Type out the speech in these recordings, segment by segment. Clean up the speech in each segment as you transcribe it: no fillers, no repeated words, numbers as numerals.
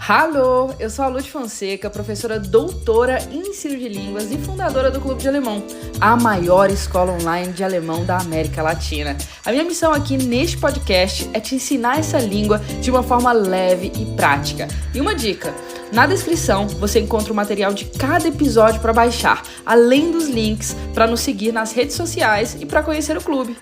Alô, eu sou a Lud Fonseca, professora doutora em ensino de línguas e fundadora do Clube de Alemão, a maior escola online de alemão da América Latina. A minha missão aqui neste podcast é te ensinar essa língua de uma forma leve e prática. E uma dica, na descrição você encontra o material de cada episódio para baixar, além dos links para nos seguir nas redes sociais e para conhecer o clube.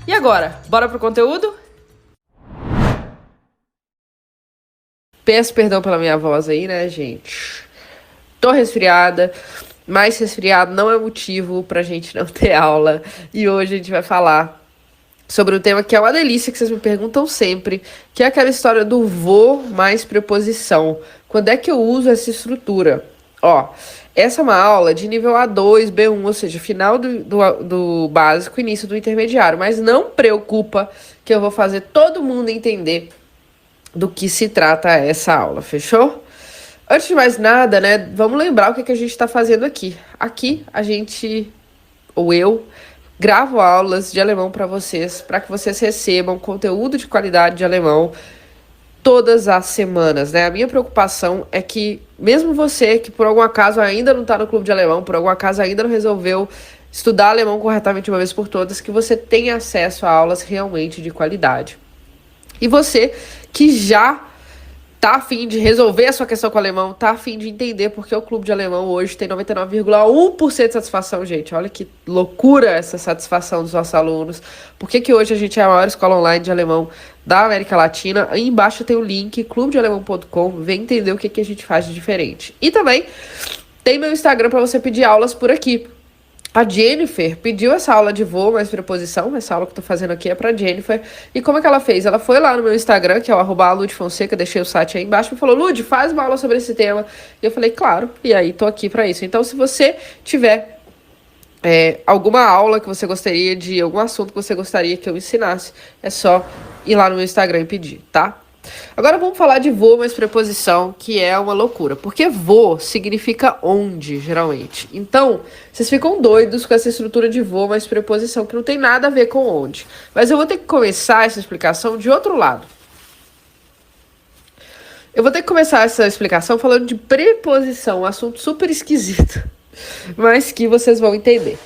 E agora, bora pro conteúdo? Peço perdão pela minha voz aí, né, gente? Tô resfriada, mas resfriado não é motivo pra gente não ter aula. E hoje a gente vai falar sobre um tema que é uma delícia, que vocês me perguntam sempre, que é aquela história do vou mais preposição. Quando é que eu uso essa estrutura? Ó, essa é uma aula de nível A2, B1, ou seja, final do básico, início do intermediário. Mas não preocupa que eu vou fazer todo mundo entender do que se trata essa aula, fechou? Antes de mais nada, né, vamos lembrar o que a gente está fazendo aqui. Aqui, a gente, ou eu, gravo aulas de alemão para que vocês recebam conteúdo de qualidade de alemão todas as semanas, né? A minha preocupação é que, mesmo você que por algum acaso ainda não está no clube de alemão, por algum acaso ainda não resolveu estudar alemão corretamente de uma vez por todas, que você tenha acesso a aulas realmente de qualidade. E você que já tá a fim de resolver a sua questão com o alemão, tá a fim de entender porque o clube de alemão hoje tem 99,1% de satisfação, gente. Olha que loucura essa satisfação dos nossos alunos. Por que hoje a gente é a maior escola online de alemão da América Latina? Aí embaixo tem o link, clubedealemão.com, vem entender o que a gente faz de diferente. E também tem meu Instagram para você pedir aulas por aqui. A Jennifer pediu essa aula de voo mais preposição, essa aula que eu tô fazendo aqui é pra Jennifer. E como é que ela fez? Ela foi lá no meu Instagram, que é o @ludfonseca, deixei o site aí embaixo, e falou, Lud, faz uma aula sobre esse tema. E eu falei, claro, e aí tô aqui pra isso. Então, se você tiver alguma aula que você gostaria de, algum assunto que você gostaria que eu ensinasse, é só ir lá no meu Instagram e pedir, tá? Agora vamos falar de vou mais preposição, que é uma loucura. Porque vou significa onde, geralmente. Então, vocês ficam doidos com essa estrutura de vou mais preposição, que não tem nada a ver com onde. Mas eu vou ter que começar essa explicação de outro lado. Eu vou ter que começar essa explicação falando de preposição, um assunto super esquisito, mas que vocês vão entender.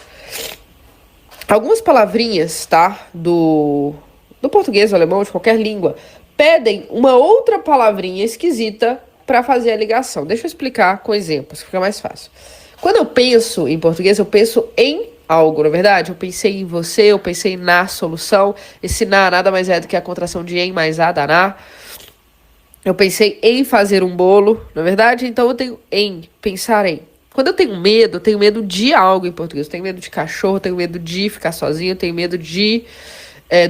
Algumas palavrinhas, tá, do português, do alemão, de qualquer língua, pedem uma outra palavrinha esquisita para fazer a ligação. Deixa eu explicar com exemplos, que fica mais fácil. Quando eu penso em português, eu penso em algo, na verdade. Eu pensei em você, eu pensei na solução. Esse na nada mais é do que a contração de em mais a, daná. Eu pensei em fazer um bolo, na verdade. Então eu tenho em, pensar em. Quando eu tenho medo de algo em português. Eu tenho medo de cachorro, eu tenho medo de ficar sozinho, eu tenho medo de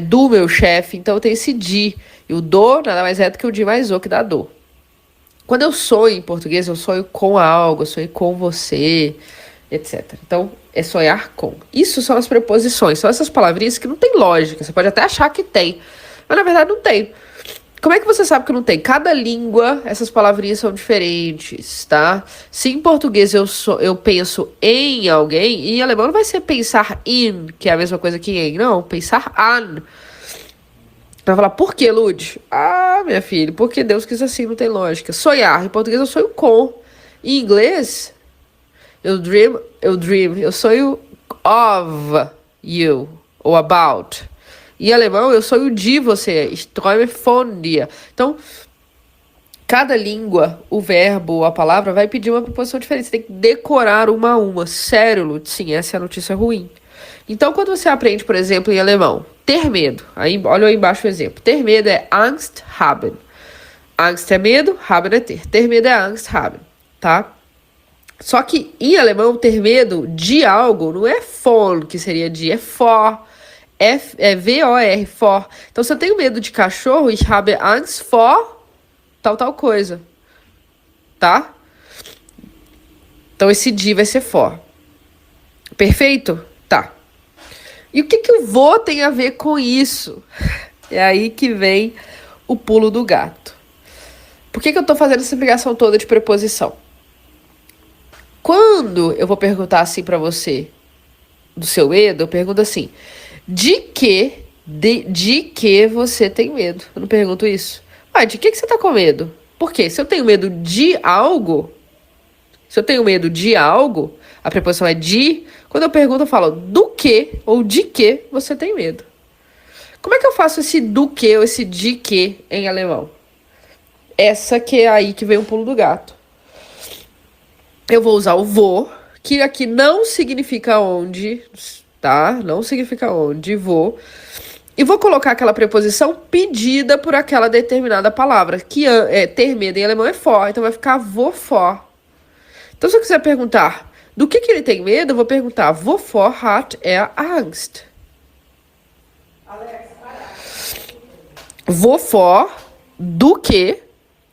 do meu chefe. Então eu tenho esse de. E o do nada mais é do que o de mais o, que dá do. Quando eu sonho em português, eu sonho com algo, eu sonho com você, etc. Então, é sonhar com. Isso são as preposições, são essas palavrinhas que não tem lógica. Você pode até achar que tem, mas na verdade não tem. Como é que você sabe que não tem? Cada língua, essas palavrinhas são diferentes, tá? Se em português eu penso em alguém, em alemão não vai ser pensar in, que é a mesma coisa que em, não, pensar an. Vai falar, por que, Lud? Ah, minha filha, porque Deus quis assim, não tem lógica. Sonhar, em português eu sonho com. Em inglês, eu sonho of you, ou about. Em alemão, eu sonho de você, ich träume von dir. Então, cada língua, o verbo, a palavra, vai pedir uma preposição diferente. Você tem que decorar uma a uma. Sério, Lud? Sim, essa é a notícia ruim. Então, quando você aprende, por exemplo, em alemão, ter medo. Aí, olha aí embaixo o exemplo. Ter medo é Angst haben. Angst é medo, haben é ter. Ter medo é Angst haben, tá? Só que em alemão, ter medo de algo não é von, que seria de, é for. É V-O-R, for. Então, se eu tenho medo de cachorro, ich habe Angst vor tal coisa, tá? Então, esse de vai ser for. Perfeito? Tá. E o que o vou tem a ver com isso? É aí que vem o pulo do gato. Por que eu tô fazendo essa explicação toda de preposição? Quando eu vou perguntar assim pra você, do seu medo, eu pergunto assim, de que você tem medo? Eu não pergunto isso. De que você tá com medo? Por quê? Se eu tenho medo de algo, a preposição é de. Quando eu pergunto, eu falo do que ou de que você tem medo. Como é que eu faço esse do que ou esse de que em alemão? Essa que é aí que vem o pulo do gato. Eu vou usar o wo, que aqui não significa onde, tá? Não significa onde, vou. E vou colocar aquela preposição pedida por aquela determinada palavra, que é ter medo em alemão é for, então vai ficar wovor. Então, se eu quiser perguntar do que ele tem medo, eu vou perguntar wovor hat er Angst? Wovor, do que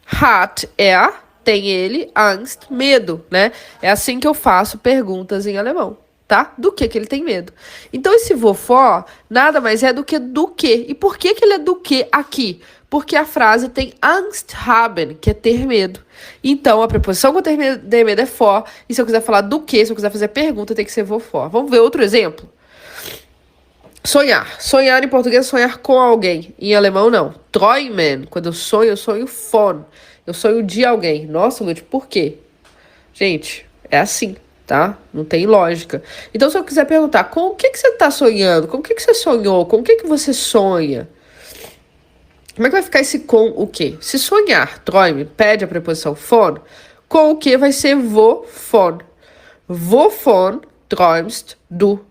hat er, tem ele, Angst, medo, né? É assim que eu faço perguntas em alemão, tá? Do que ele tem medo. Então, esse wovor nada mais é do que do que. E por que ele é do que aqui? Porque a frase tem Angst haben, que é ter medo. Então, a preposição com ter medo é for. E se eu quiser falar do que, se eu quiser fazer pergunta, tem que ser wovor. Vamos ver outro exemplo? Sonhar. Sonhar em português é sonhar com alguém. Em alemão, não. Träumen. Quando eu sonho von. Eu sonho de alguém. Nossa, Lute, por quê? Gente, é assim, tá? Não tem lógica. Então, se eu quiser perguntar, com o que você tá sonhando? Com o que você sonhou? Com o que você sonha? Como é que vai ficar esse com o que? Se sonhar, träumen, pede a preposição von, com o que vai ser wovon. Wovon träumst du?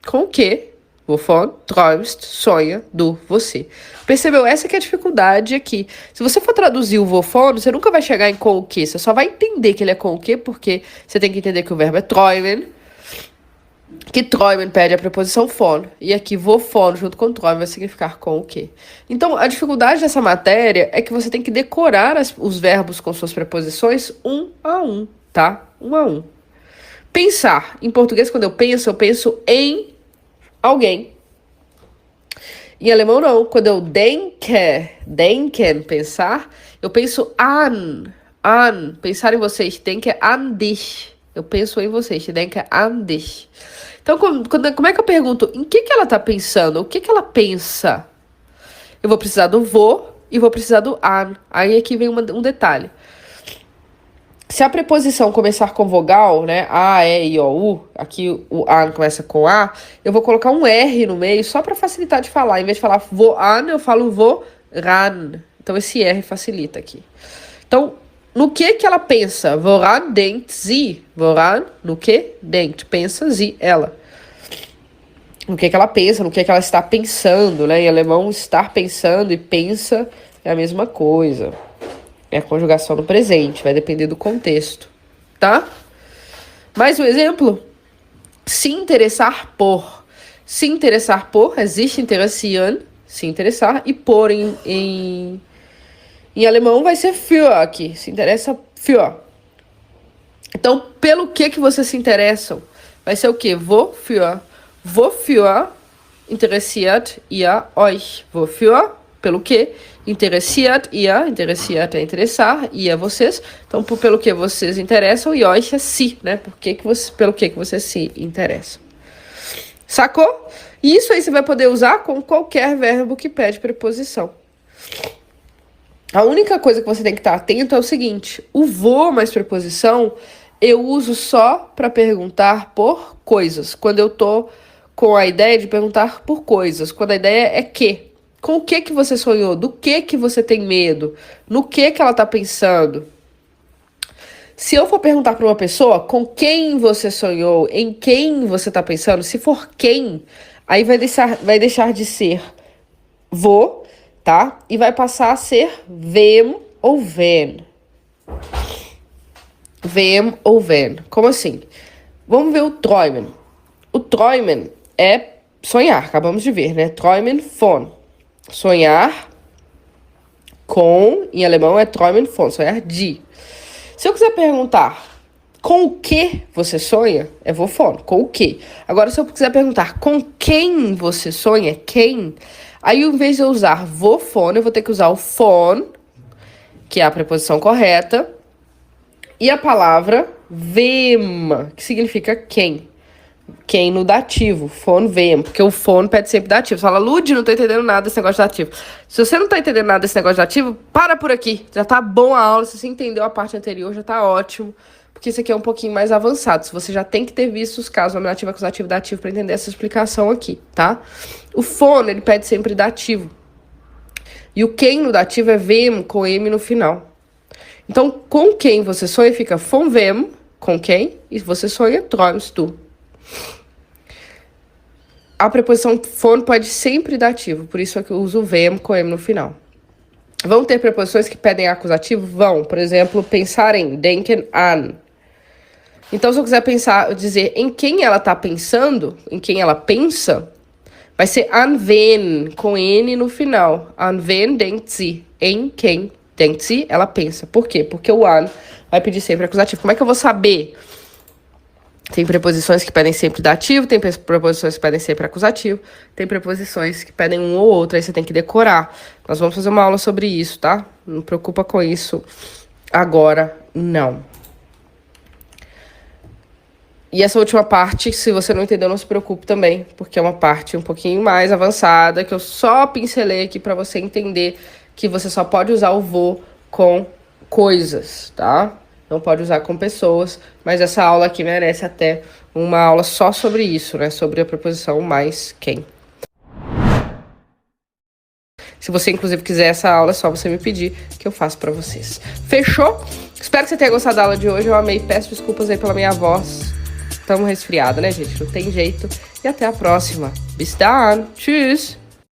Com o que? Wovon träumst, sonha, du, você. Percebeu? Essa que é a dificuldade aqui. Se você for traduzir o wovon, você nunca vai chegar em com o que. Você só vai entender que ele é com o que, porque você tem que entender que o verbo é träumen, que träumen pede a preposição von. E aqui wovon junto com träumen vai significar com o que. Então, a dificuldade dessa matéria é que você tem que decorar os verbos com suas preposições um a um, tá? Um a um. Pensar. Em português, quando eu penso em alguém. Em alemão, não. Quando eu denken, pensar, eu penso an. Pensar em você. Ich denke an dich. Eu penso em você. Ich denke an dich. Então, como é que eu pergunto em que ela tá pensando? O que ela pensa? Eu vou precisar do vo e vou precisar do an. Aí aqui vem um detalhe. Se a preposição começar com vogal, né, A, E, I, O, U, aqui o an começa com A, eu vou colocar um R no meio só para facilitar de falar. Em vez de falar vo an, eu falo vo ran. Então esse R facilita aqui. Então, no que ela pensa? Woran denkt sie? Woran, no que denkt? Pensa sie, ela. No que ela pensa, no que ela está pensando, né? Em alemão, estar pensando e pensa é a mesma coisa. É a conjugação no presente, vai depender do contexto, tá? Mais um exemplo? Se interessar por. Se interessar por, existe interessieren, se interessar, e por em alemão vai ser für aqui, se interessa für. Então, pelo que vocês se interessam? Vai ser o quê? Wofür? Wofür interessiert ihr euch? Wofür? Pelo que? Interessiert ihr, interessiert é interessar, ihr vocês. Então, pelo que vocês interessam, e euch é se, né? Pelo que vocês se interessam. Sacou? E isso aí você vai poder usar com qualquer verbo que pede preposição. A única coisa que você tem que estar atento é o seguinte: o vo mais preposição eu uso só para perguntar por coisas. Quando eu tô com a ideia de perguntar por coisas. Quando a ideia é que. Com o que você sonhou? Do que você tem medo? No que ela tá pensando? Se eu for perguntar para uma pessoa com quem você sonhou, em quem você tá pensando, se for quem, aí vai deixar de ser vo, tá? E vai passar a ser wem ou wen. Wem ou wen. Como assim? Vamos ver o träumen. O träumen é sonhar, acabamos de ver, né? Träumen von. Sonhar com, em alemão é träumen von, sonhar de. Se eu quiser perguntar com o que você sonha, é wovon, com o que. Agora, se eu quiser perguntar com quem você sonha, quem, aí em vez de eu usar wovon, eu vou ter que usar o von, que é a preposição correta, e a palavra wem, que significa quem. quem no dativo, von wem, porque o von pede sempre dativo. Você fala, Lud, não tô entendendo nada desse negócio de dativo. Se você não tá entendendo nada desse negócio de dativo, para por aqui. Já tá bom a aula, se você entendeu a parte anterior, já tá ótimo. Porque isso aqui é um pouquinho mais avançado. Se você já tem que ter visto os casos nominativo, acusativo, dativo pra entender essa explicação aqui, tá? O von, ele pede sempre dativo. E o quem no dativo é wem, com M no final. Então, com quem você sonha, fica von wem, com quem, e você sonha, träumst du. A preposição von pode sempre dar dativo, por isso é que eu uso wem com M no final. Vão ter preposições que pedem acusativo? Vão. Por exemplo, pensar em, denken an. Então, se eu quiser dizer em quem ela está pensando, em quem ela pensa, vai ser an wen, com N no final. An wen denkt sie? Em quem denkt sie? Ela pensa. Por quê? Porque o an vai pedir sempre acusativo. Como é que eu vou saber? Tem preposições que pedem sempre dativo, tem preposições que pedem sempre acusativo, tem preposições que pedem um ou outro, aí você tem que decorar. Nós vamos fazer uma aula sobre isso, tá? Não preocupa com isso agora, não. E essa última parte, se você não entendeu, não se preocupe também, porque é uma parte um pouquinho mais avançada, que eu só pincelei aqui para você entender que você só pode usar o vou com coisas, tá? Não pode usar com pessoas, mas essa aula aqui merece até uma aula só sobre isso, né? Sobre a preposição mais quem. Se você, inclusive, quiser essa aula, é só você me pedir que eu faço pra vocês. Fechou? Espero que você tenha gostado da aula de hoje. Eu amei. Peço desculpas aí pela minha voz. Tamo resfriada, né, gente? Não tem jeito. E até a próxima. Bis dann. Tschüss.